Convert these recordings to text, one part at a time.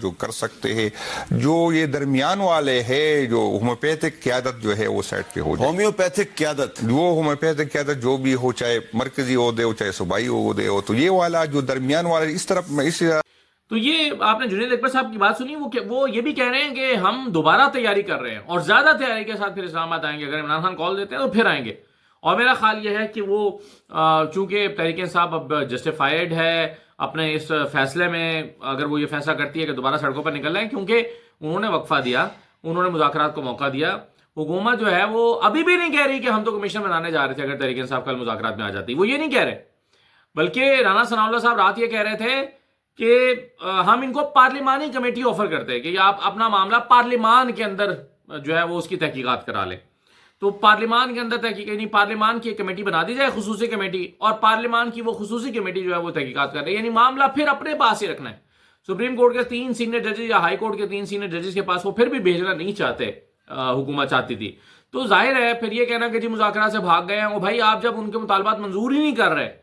جو کر سکتے ہیں، جو یہ درمیان والے ہیں، جو ہومیوپیتھک قیادت جو ہے وہ سائٹ پہ ہو جائے. ہومیوپیتھک قیادت، وہ ہومیوپیتھک قیادت جو بھی ہو، چاہے مرکزی عہدے ہو چاہے صوبائی عہدے ہو، تو یہ والا جو درمیان والا اس طرف اس. تو یہ آپ نے جنید اکبر صاحب کی بات سنی، وہ یہ بھی کہہ رہے ہیں کہ ہم دوبارہ تیاری کر رہے ہیں اور زیادہ تیاری کے ساتھ پھر اسلام آباد آئیں گے. اگر عمران خان کال دیتے ہیں تو پھر آئیں گے. اور میرا خیال یہ ہے کہ وہ چونکہ تحریک انصاف اب جسٹیفائیڈ ہے اپنے اس فیصلے میں، اگر وہ یہ فیصلہ کرتی ہے کہ دوبارہ سڑکوں پر نکل رہے ہیں، کیونکہ انہوں نے وقفہ دیا، انہوں نے مذاکرات کو موقع دیا. حکومت جو ہے وہ ابھی بھی نہیں کہہ رہی کہ ہم تو کمیشن بنانے جا رہے تھے اگر تحریک انصاف کل مذاکرات میں آ جاتی. وہ یہ نہیں کہہ رہے، بلکہ رانا ثناء اللہ صاحب رات یہ کہہ رہے تھے کہ ہم ان کو پارلیمانی کمیٹی آفر کرتے ہیں کہ آپ اپنا معاملہ پارلیمان کے اندر جو ہے وہ اس کی تحقیقات کرا لیں. تو پارلیمان کے اندر تحقیق نہیں، پارلیمان کی ایک کمیٹی بنا دی جائے، خصوصی کمیٹی، اور پارلیمان کی وہ خصوصی کمیٹی جو ہے وہ تحقیقات کر رہی ہے. یعنی معاملہ پھر اپنے پاس ہی رکھنا ہے. سپریم کورٹ کے 3 سینئر ججز یا ہائی کورٹ کے 3 سینئر ججز کے پاس وہ پھر بھی بھیجنا نہیں چاہتے، حکومت چاہتی تھی. تو ظاہر ہے پھر یہ کہنا کہ جی مذاکرات سے بھاگ گئے ہیں. وہ بھائی آپ جب ان کے مطالبات منظور ہی نہیں کر رہے،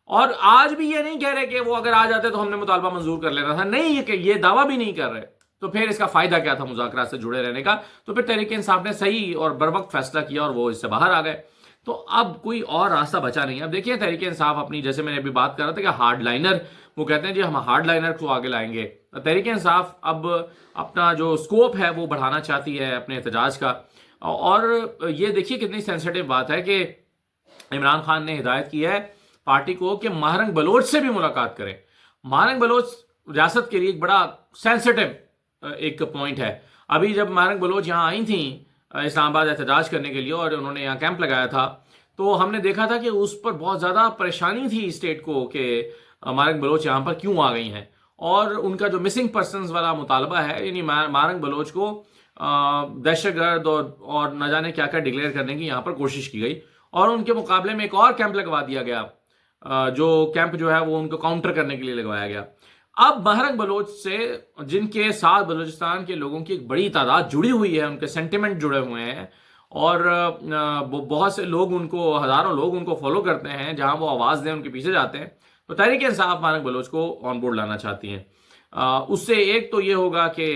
اور آج بھی یہ نہیں کہہ رہے کہ وہ اگر آ جاتے تو ہم نے مطالبہ منظور کر لینا تھا، نہیں یہ دعویٰ بھی نہیں کر رہے، تو پھر اس کا فائدہ کیا تھا مذاکرات سے جڑے رہنے کا؟ تو پھر تحریک انصاف نے صحیح اور بروقت فیصلہ کیا اور وہ اس سے باہر آ گئے. تو اب کوئی اور راستہ بچا نہیں. اب دیکھیں تحریک انصاف اپنی، جیسے میں نے ابھی بات کر رہا تھا کہ ہارڈ لائنر، وہ کہتے ہیں جی ہم ہارڈ لائنر کو آگے لائیں گے. تحریک انصاف اب اپنا جو سکوپ ہے وہ بڑھانا چاہتی ہے اپنے احتجاج کا. اور یہ دیکھیے کتنی سینسیٹیو بات ہے کہ عمران خان نے ہدایت کی ہے پارٹی کو کہ مہرنگ بلوچ سے بھی ملاقات کریں. مہرنگ بلوچ ریاست کے لیے ایک بڑا سینسیٹیو ایک پوائنٹ ہے. ابھی جب مہرنگ بلوچ یہاں آئی تھیں اسلام آباد احتجاج کرنے کے لیے اور انہوں نے یہاں کیمپ لگایا تھا، تو ہم نے دیکھا تھا کہ اس پر بہت زیادہ پریشانی تھی اسٹیٹ کو کہ مہرنگ بلوچ یہاں پر کیوں آ گئی ہیں. اور ان کا جو مسنگ پرسنز والا مطالبہ ہے، یعنی مہرنگ بلوچ کو دہشت گرد اور نہ جانے کیا کیا ڈکلیئر کرنے کی یہاں پر کوشش کی گئی، اور ان کے مقابلے میں ایک اور کیمپ لگوا دیا گیا، جو کیمپ جو ہے وہ ان کو کاؤنٹر کرنے کے لیے لگوایا گیا. اب مہرنگ بلوچ سے، جن کے ساتھ بلوچستان کے لوگوں کی ایک بڑی تعداد جڑی ہوئی ہے، ان کے سینٹیمنٹ جڑے ہوئے ہیں، اور بہت سے لوگ ان کو، ہزاروں لوگ ان کو فالو کرتے ہیں، جہاں وہ آواز دیں ان کے پیچھے جاتے ہیں. تو تحریک انصاف مہرنگ بلوچ کو آن بورڈ لانا چاہتی ہیں. اس سے ایک تو یہ ہوگا کہ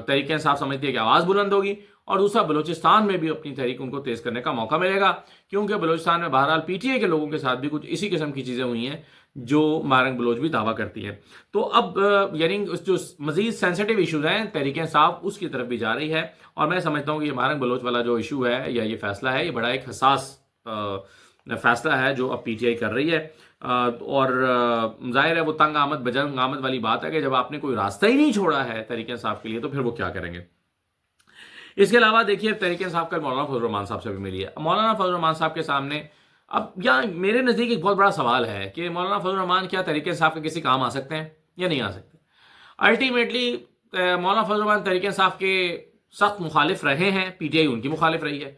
تحریک انصاف سمجھتی ہے کہ آواز بلند ہوگی، اور دوسرا بلوچستان میں بھی اپنی تحریک ان کو تیز کرنے کا موقع ملے گا، کیونکہ بلوچستان میں بہرحال پی ٹی آئی کے لوگوں کے ساتھ بھی کچھ اسی قسم کی چیزیں ہوئی ہیں جو مہرنگ بلوچ بھی دعویٰ کرتی ہے. تو اب یعنی جو مزید سینسیٹیو ایشوز ہیں تحریک انصاف اس کی طرف بھی جا رہی ہے. اور میں سمجھتا ہوں کہ یہ مہرنگ بلوچ والا جو ایشو ہے یا یہ فیصلہ ہے، یہ بڑا ایک حساس فیصلہ ہے جو اب پی ٹی آئی کر رہی ہے. اور ظاہر ہے وہ تنگ آمد بجنگ آمد والی بات ہے کہ جب آپ نے کوئی راستہ ہی نہیں چھوڑا ہے تحریک انصاف کے لیے تو پھر وہ کیا کریں گے. اس کے علاوہ دیکھیے تحریک انصاف کل مولانا فضل الرحمان صاحب سے بھی ملی ہے. مولانا فضل الرحمان صاحب کے سامنے اب یہاں میرے نزدیک ایک بہت بڑا سوال ہے کہ مولانا فضل الرحمان کیا تحریک انصاف کے کسی کام آ سکتے ہیں یا نہیں آ سکتے. الٹیمیٹلی مولانا فضل الرحمان تحریک انصاف کے سخت مخالف رہے ہیں، پی ٹی آئی ان کی مخالف رہی ہے،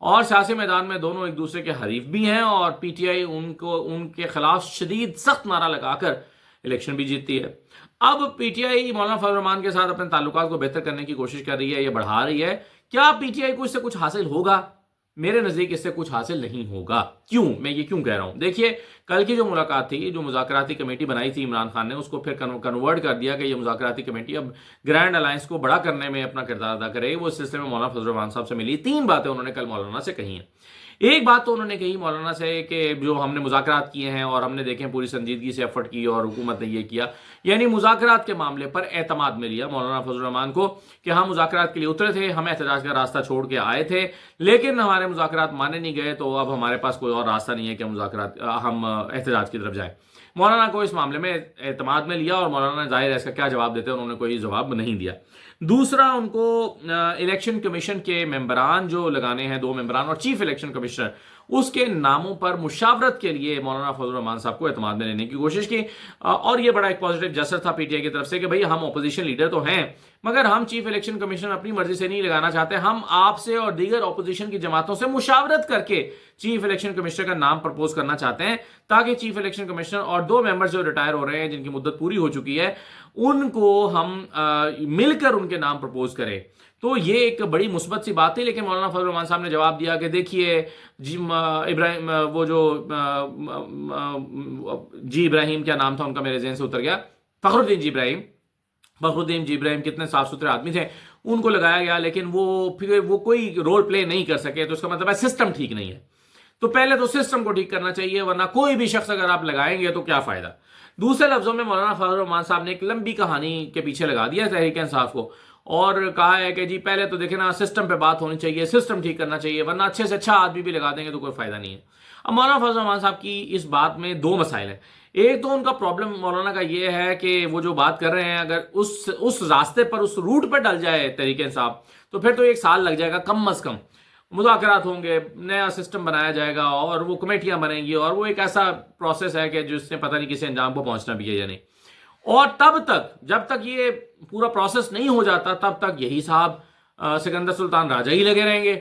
اور سیاسی میدان میں دونوں ایک دوسرے کے حریف بھی ہیں، اور پی ٹی آئی ان کے خلاف شدید سخت نعرہ لگا کر الیکشن بھی جیتتی ہے. اب پی ٹی آئی مولانا فضل الرحمان کے ساتھ اپنے تعلقات کو بہتر کرنے کی کوشش کر رہی ہے یا بڑھا رہی ہے. کیا پی ٹی آئی کو اس سے کچھ حاصل ہوگا؟ میرے نزدیک اس سے کچھ حاصل نہیں ہوگا. کیوں؟ میں یہ کیوں کہہ رہا ہوں؟ دیکھیے کل کی جو ملاقات تھی، جو مذاکراتی کمیٹی بنائی تھی عمران خان نے، اس کو پھر کنورٹ کر دیا کہ یہ مذاکراتی کمیٹی اب گرینڈ الائنس کو بڑا کرنے میں اپنا کردار ادا کرے. وہ اس سلسلے میں مولانا فضل الرحمان صاحب سے ملی. 3 باتیں انہوں نے کل مولانا سے کہی ہیں. ایک بات تو انہوں نے کہی مولانا سے کہ جو ہم نے مذاکرات کیے ہیں اور ہم نے دیکھیں پوری سنجیدگی سے ایفرٹ کی اور حکومت نے یہ کیا، یعنی مذاکرات کے معاملے پر اعتماد میں لیا مولانا فضل الرحمان کو کہ ہم مذاکرات کے لیے اترے تھے، ہم احتجاج کا راستہ چھوڑ کے آئے تھے، لیکن ہمارے مذاکرات مانے نہیں گئے، تو اب ہمارے پاس کوئی اور راستہ نہیں ہے کہ ہم احتجاج کی طرف جائیں. مولانا کو اس معاملے میں اعتماد میں لیا، اور مولانا نے ظاہر ہے اس کا کیا جواب دیتے ہیں، انہوں نے کوئی جواب نہیں دیا. دوسرا، ان کو الیکشن کمیشن کے ممبران جو لگانے ہیں، 2 ممبران اور چیف الیکشن کمشنر، اس کے ناموں پر مشاورت کے لیے مولانا فضل الرحمان صاحب کو اعتماد میں لینے کی کوشش کی. اور یہ بڑا ایک پازیٹیو جسر تھا پی ٹی آئی کی طرف سے کہ بھئی ہم اپوزیشن لیڈر تو ہیں، مگر ہم چیف الیکشن کمیشن اپنی مرضی سے نہیں لگانا چاہتے، ہم آپ سے اور دیگر اپوزیشن کی جماعتوں سے مشاورت کر کے چیف الیکشن کمشنر کا نام پرپوز کرنا چاہتے ہیں، تاکہ چیف الیکشن کمشنر اور 2 ممبرز جو ریٹائر ہو رہے ہیں، جن کی مدت پوری ہو چکی ہے، ان کو ہم مل کر ان کے نام پرپوز کریں. تو یہ ایک بڑی مثبت سی بات تھی. لیکن مولانا فضل الرحمان صاحب نے جواب دیا کہ دیکھیے جی ابراہیم، وہ جو جی ابراہیم کیا نام تھا ان کا، میرے ذہن سے اتر گیا، فخر الدین جی ابراہیم، فخر الدین جی ابراہیم کتنے صاف ستھرے آدمی تھے، ان کو لگایا گیا، لیکن وہ کوئی رول پلے نہیں کر سکے، تو اس کا مطلب ہے سسٹم ٹھیک نہیں ہے۔ تو پہلے تو سسٹم کو ٹھیک کرنا چاہیے، ورنہ کوئی بھی شخص اگر آپ لگائیں گے تو کیا فائدہ۔ دوسرے لفظوں میں مولانا فضل الرحمان صاحب نے ایک لمبی کہانی کے پیچھے لگا دیا تحریک انصاف کو، اور کہا ہے کہ جی پہلے تو دیکھیں نا سسٹم پہ بات ہونی چاہیے، سسٹم ٹھیک کرنا چاہیے، ورنہ اچھے سے اچھا آدمی بھی لگا دیں گے تو کوئی فائدہ نہیں ہے۔ اب مولانا فضل الرحمان صاحب کی اس بات میں دو مسائل ہیں۔ ایک تو ان کا پرابلم مولانا کا یہ ہے کہ وہ جو بات کر رہے ہیں اگر اس راستے پر، اس روٹ پر ڈل جائے تحریک انصاف، تو پھر تو 1 سال لگ جائے گا کم از کم، مذاکرات ہوں گے، نیا سسٹم بنایا جائے گا، اور وہ کمیٹیاں بنیں گی، اور وہ ایک ایسا پروسیس ہے کہ جس نے پتہ نہیں کسی انجام کو پہنچنا بھی ہے یا نہیں۔ اور تب تک، جب تک یہ پورا پروسیس نہیں ہو جاتا، تب تک یہی صاحب سکندر سلطان راجہ ہی لگے رہیں گے۔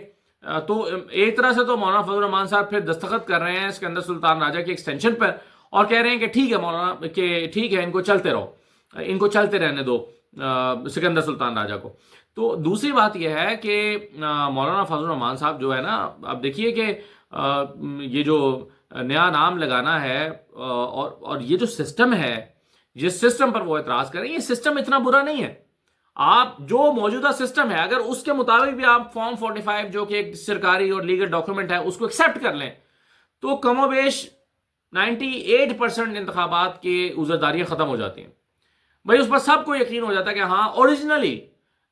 تو ایک طرح سے تو مولانا فضل الرحمان صاحب پھر دستخط کر رہے ہیں سکندر سلطان راجہ کی ایکسٹینشن پر، اور کہہ رہے ہیں کہ ٹھیک ہے مولانا، کہ ٹھیک ہے ان کو چلتے رہو، ان کو چلتے رہنے دو سکندر سلطان راجہ کو۔ تو دوسری بات یہ ہے کہ مولانا فضل الرحمان صاحب جو ہے نا، اب دیکھیے کہ یہ جو نیا نام لگانا ہے، اور یہ جو سسٹم ہے، جس سسٹم پر وہ اعتراض کریں، یہ سسٹم اتنا برا نہیں ہے۔ آپ جو موجودہ سسٹم ہے اگر اس کے مطابق بھی آپ فارم 45 جو کہ ایک سرکاری اور لیگل ڈاکومنٹ ہے اس کو ایکسیپٹ کر لیں، تو کم و بیش 98% انتخابات کی عذرداریاں ختم ہو جاتی ہیں۔ بھائی اس پر سب کو یقین ہو جاتا ہے کہ ہاں اوریجنلی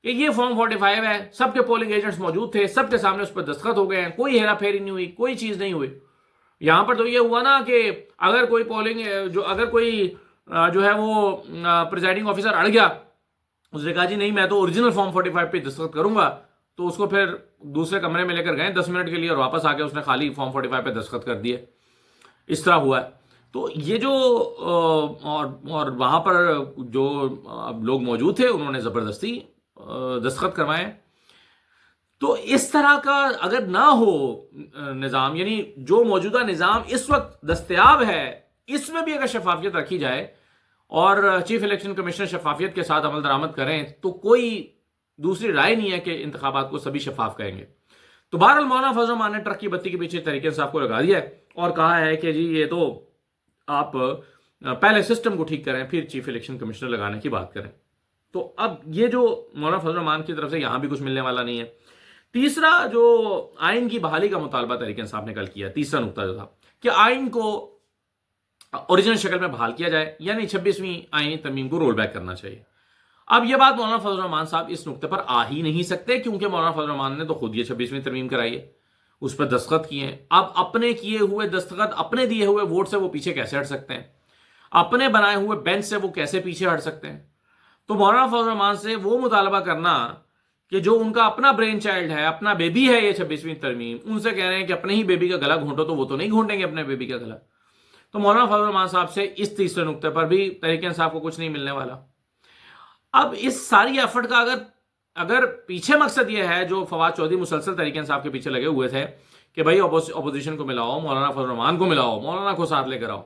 کہ یہ فارم 45 ہے، سب کے پولنگ ایجنٹس موجود تھے، سب کے سامنے اس پر دستخط ہو گئے ہیں، کوئی ہیرا پھیری نہیں ہوئی، کوئی چیز نہیں ہوئی۔ یہاں پر تو یہ ہوا نا کہ اگر کوئی اگر کوئی جو ہے وہ پریزائڈنگ آفیسر اڑ گیا، اس نے کہا جی نہیں میں تو اوریجنل فارم 45 پہ دستخط کروں گا، تو اس کو پھر دوسرے کمرے میں لے کر گئے 10 منٹ کے لیے، اور واپس آ کے اس نے خالی فارم 45 پہ دستخط کر دیے۔ اس طرح ہوا ہے۔ تو یہ جو اور وہاں پر جو لوگ موجود تھے انہوں نے زبردستی دستخط کروائے۔ تو اس طرح کا اگر نہ ہو نظام، یعنی جو موجودہ نظام اس وقت دستیاب ہے اس میں بھی اگر شفافیت رکھی جائے اور چیف الیکشن کمیشنر شفافیت کے ساتھ عمل درآمد کریں، تو کوئی دوسری رائے نہیں ہے کہ انتخابات کو سبھی شفاف کہیں گے۔ تو بہرحال مولانا فضل الرحمان نے ٹرک کی بتی کے پیچھے تحریک انصاف کو لگا دیا ہے، اور کہا ہے کہ جی یہ تو آپ پہلے سسٹم کو ٹھیک کریں پھر چیف الیکشن کمشنر لگانے کی بات کریں۔ تو اب یہ جو مولانا فضل الرحمان کی طرف سے یہاں بھی کچھ ملنے والا نہیں ہے۔ تیسرا جو آئین کی بحالی کا مطالبہ تحریک انصاف نے کل کیا، تیسرا نقطہ جو تھا کہ آئین کو اوریجنل شکل میں بحال کیا جائے، یعنی 26ویں آئینی ترمیم کو رول بیک کرنا چاہیے۔ اب یہ بات مولانا فضل الرحمان صاحب اس نقطے پر آ ہی نہیں سکتے، کیونکہ مولانا فضل الرحمان نے تو خود یہ 26ویں ترمیم کرائی ہے، اس پر دستخط کیے ہیں۔ اب اپنے کیے ہوئے دستخط، اپنے دیے ہوئے ووٹ سے وہ پیچھے کیسے ہٹ سکتے ہیں؟ اپنے بنائے ہوئے بینچ سے وہ کیسے پیچھے ہٹ سکتے ہیں؟ تو مولانا فضل الرحمان سے وہ مطالبہ کرنا کہ جو ان کا اپنا برین چائلڈ ہے، اپنا بیبی ہے یہ 26ویں ترمیم، ان سے کہہ رہے ہیں کہ اپنے ہی بیبی کا گلا گھونٹو، تو وہ تو نہیں گھونٹیں گے اپنے بیبی کا گلا۔ تو مولانا فضل الرحمان صاحب سے اس تیسرے نقطے پر بھی تحریک انصاف کو کچھ نہیں ملنے والا۔ اب اس ساری ایفرٹ کا اگر پیچھے مقصد یہ ہے جو فواد چودھری مسلسل تحریک انصاف کے پیچھے لگے ہوئے تھے کہ بھائی اپوزیشن کو ملاؤ، مولانا فضل الرحمان کو ملاؤ، مولانا کو ساتھ لے کر آؤ،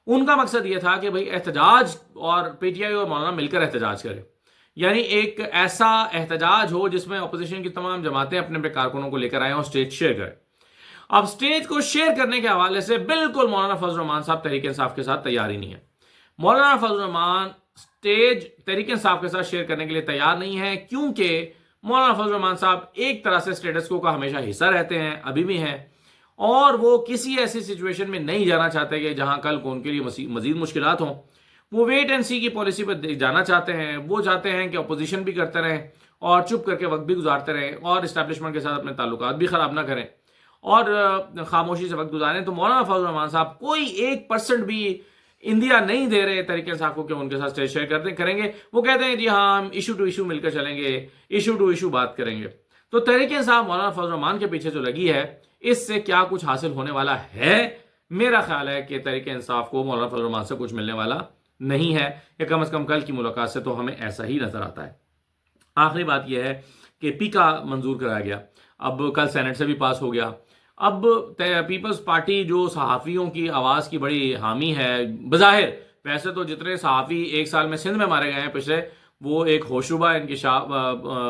ان کا مقصد یہ تھا کہ بھائی احتجاج، اور پی ٹی آئی اور مولانا مل کر احتجاج کرے، یعنی ایک ایسا احتجاج ہو جس میں اپوزیشن کی تمام جماعتیں اپنے اپنے کارکنوں کو لے کر آئیں اور اسٹیج شیئر کریں۔ اب اسٹیج کو شیئر کرنے کے حوالے سے بالکل مولانا فضل الرحمان صاحب تحریک انصاف کے ساتھ تیار ہی نہیں ہے۔ مولانا فضل الرحمان اسٹیج تحریک انصاف کے ساتھ شیئر کرنے کے لیے تیار نہیں ہے، کیونکہ مولانا فضل الرحمان صاحب ایک طرح سے اسٹیٹس کو کا ہمیشہ حصہ رہتے ہیں، ابھی بھی ہیں، اور وہ کسی ایسی سچویشن میں نہیں جانا چاہتے کہ جہاں کل کو ان کے لیے مزید مشکلات ہوں۔ وہ ویٹ اینڈ سی کی پالیسی پر جانا چاہتے ہیں۔ وہ چاہتے ہیں کہ اپوزیشن بھی کرتے رہیں اور چپ کر کے وقت بھی گزارتے رہیں اور اسٹیبلشمنٹ کے ساتھ اپنے تعلقات بھی خراب نہ کریں اور خاموشی سے وقت گزاریں۔ تو مولانا فضل الرحمان صاحب کوئی 1% بھی اندیا نہیں دے رہے تحریک انصاف کو کہ ان کے ساتھ اسٹیج شیئر کریں گے۔ وہ کہتے ہیں جی ہاں ہم ایشو ٹو ایشو مل کر چلیں گے، ایشو ٹو ایشو بات کریں گے۔ تو تحریک انصاف مولانا فضل الرحمان کے پیچھے جو لگی ہے، اس سے کیا کچھ حاصل ہونے والا ہے؟ میرا خیال ہے کہ تحریک انصاف کو مولانا فضل الرحمان سے کچھ ملنے والا نہیں ہے، یا کم از کم کل کی ملاقات سے تو ہمیں ایسا ہی نظر آتا ہے۔ آخری بات یہ ہے کہ پیکا منظور کرایا گیا، اب کل سینٹ سے بھی پاس ہو گیا۔ اب پیپلز پارٹی جو صحافیوں کی آواز کی بڑی حامی ہے، بظاہر ویسے تو جتنے صحافی ایک سال میں سندھ میں مارے گئے ہیں پچھلے، وہ ایک ہوشربہ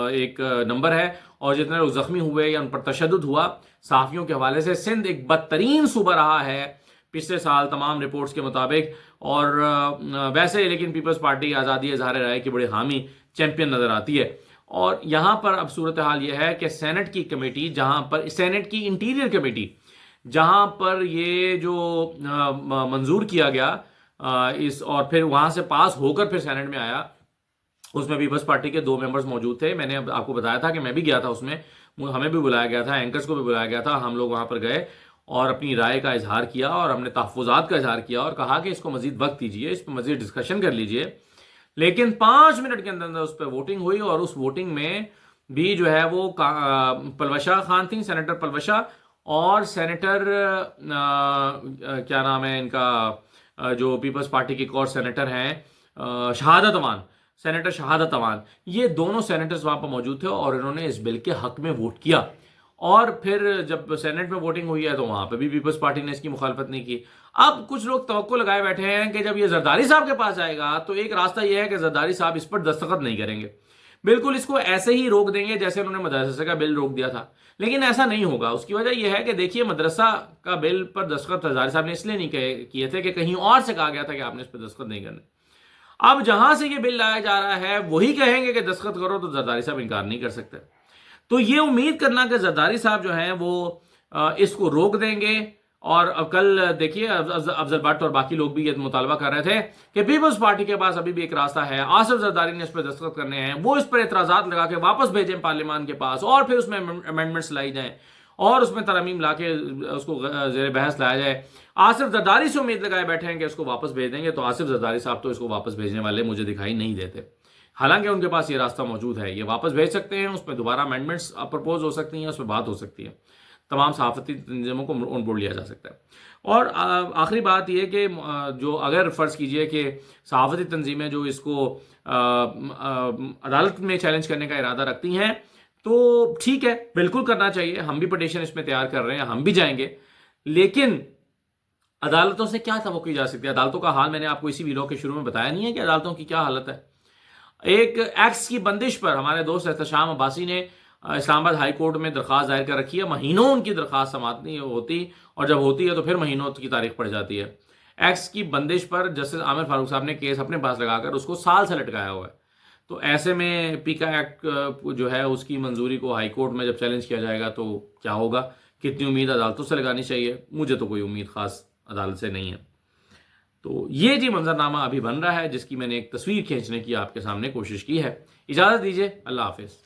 ایک نمبر ہے، اور جتنے لوگ زخمی ہوئے یا ان پر تشدد ہوا صحافیوں کے حوالے سے، سندھ ایک بدترین صوبہ رہا ہے پچھلے سال تمام رپورٹس کے مطابق، اور ویسے لیکن پیپلز پارٹی آزادی اظہار رائے کی بڑی حامی چیمپئن نظر آتی ہے۔ اور یہاں پر اب صورتحال یہ ہے کہ سینٹ کی کمیٹی، جہاں پر سینٹ کی انٹیریئر کمیٹی، جہاں پر یہ جو منظور کیا گیا اس، اور پھر وہاں سے پاس ہو کر پھر سینٹ میں آیا، اس میں پیپلز پارٹی کے 2 ممبرز موجود تھے۔ میں نے آپ کو بتایا تھا کہ میں بھی گیا تھا، اس میں ہمیں بھی بلایا گیا تھا، اینکرز کو بھی بلایا گیا تھا، ہم لوگ وہاں پر گئے اور اپنی رائے کا اظہار کیا اور ہم نے تحفظات کا اظہار کیا اور کہا کہ اس کو مزید وقت دیجیے، اس پہ مزید ڈسکشن کر لیجیے۔ لیکن 5 منٹ کے اندر اس پہ ووٹنگ ہوئی، اور اس ووٹنگ میں بھی جو ہے وہ پلوشا خان تھیں، سینیٹر پلوشا، اور سینیٹر کیا نام ہے ان کا، جو پیپلز پارٹی کے ایک اور سینیٹر ہیں شہادت امان، سینیٹر شہادت امان، یہ دونوں سینیٹرز وہاں پر موجود تھے اور انہوں نے اس بل کے حق میں ووٹ کیا۔ اور پھر جب سینٹ میں ووٹنگ ہوئی ہے تو وہاں پہ بھی پیپلز پارٹی نے اس کی مخالفت نہیں کی۔ اب کچھ لوگ توقع لگائے بیٹھے ہیں کہ جب یہ زرداری صاحب کے پاس جائے گا تو ایک راستہ یہ ہے کہ زرداری صاحب اس پر دستخط نہیں کریں گے، بالکل اس کو ایسے ہی روک دیں گے جیسے انہوں نے مدرسے کا بل روک دیا تھا۔ لیکن ایسا نہیں ہوگا، اس کی وجہ یہ ہے کہ دیکھیے مدرسہ کا بل پر دستخط زرداری صاحب نے اس لیے نہیں کیے تھے کہ کہیں اور سے کہا گیا تھا کہ آپ نے اس پر دستخط نہیں کرنے۔ اب جہاں سے یہ بل لایا جا رہا ہے وہی کہیں گے کہ دستخط کرو، تو زرداری صاحب انکار نہیں کر سکتے۔ تو یہ امید کرنا کہ زرداری صاحب جو ہیں وہ اس کو روک دیں گے، اور کل دیکھیے افضل بٹ اور باقی لوگ بھی یہ مطالبہ کر رہے تھے کہ پیپلز پارٹی کے پاس ابھی بھی ایک راستہ ہے، آصف زرداری نے اس پہ دستخط کرنے ہیں، وہ اس پر اعتراضات لگا کے واپس بھیجیں پارلیمان کے پاس، اور پھر اس میں امینڈمنٹس لائی جائیں اور اس میں ترامیم لا کے اس کو زیر بحث لایا جائے۔ آصف زرداری سے امید لگائے بیٹھے ہیں کہ اس کو واپس بھیج دیں گے، تو آصف زرداری صاحب تو اس کو واپس بھیجنے والے مجھے دکھائی نہیں دیتے، حالانکہ ان کے پاس یہ راستہ موجود ہے، یہ واپس بھیج سکتے ہیں، اس میں دوبارہ امینڈمنٹس پرپوز ہو سکتی ہیں، اس پہ بات ہو سکتی ہے، تمام صحافتی تنظیموں کو آن بورڈ لیا جا سکتا ہے۔ اور آخری بات یہ کہ جو اگر فرض کیجئے کہ صحافتی تنظیمیں جو اس کو عدالت میں چیلنج کرنے کا ارادہ رکھتی ہیں تو ٹھیک ہے، بالکل کرنا چاہیے، ہم بھی پٹیشن اس میں تیار کر رہے ہیں، ہم بھی جائیں گے، لیکن عدالتوں سے کیا توقع کی جا سکتی ہے؟ عدالتوں کا حال میں نے آپ کو اسی ویڈیو کے شروع میں بتایا نہیں ہے کہ عدالتوں کی کیا حالت ہے۔ ایک ایکس کی بندش پر ہمارے دوست احتشام عباسی نے اسلام آباد ہائی کورٹ میں درخواست دائر کر رکھی ہے، مہینوں ان کی درخواست سماعت نہیں ہوتی، اور جب ہوتی ہے تو پھر مہینوں کی تاریخ پڑ جاتی ہے۔ ایکس کی بندش پر جسٹس عامر فاروق صاحب نے کیس اپنے پاس لگا کر اس کو سال سے لٹکایا ہوا ہے، تو ایسے میں پیکا ایکٹ جو ہے اس کی منظوری کو ہائی کورٹ میں جب چیلنج کیا جائے گا تو کیا ہوگا؟ کتنی امید عدالتوں سے لگانی چاہیے؟ مجھے تو کوئی امید خاص عدالت سے نہیں ہے۔ تو یہ جی منظرنامہ ابھی بن رہا ہے، جس کی میں نے ایک تصویر کھینچنے کی آپ کے سامنے کوشش کی ہے۔ اجازت دیجیے، اللہ حافظ۔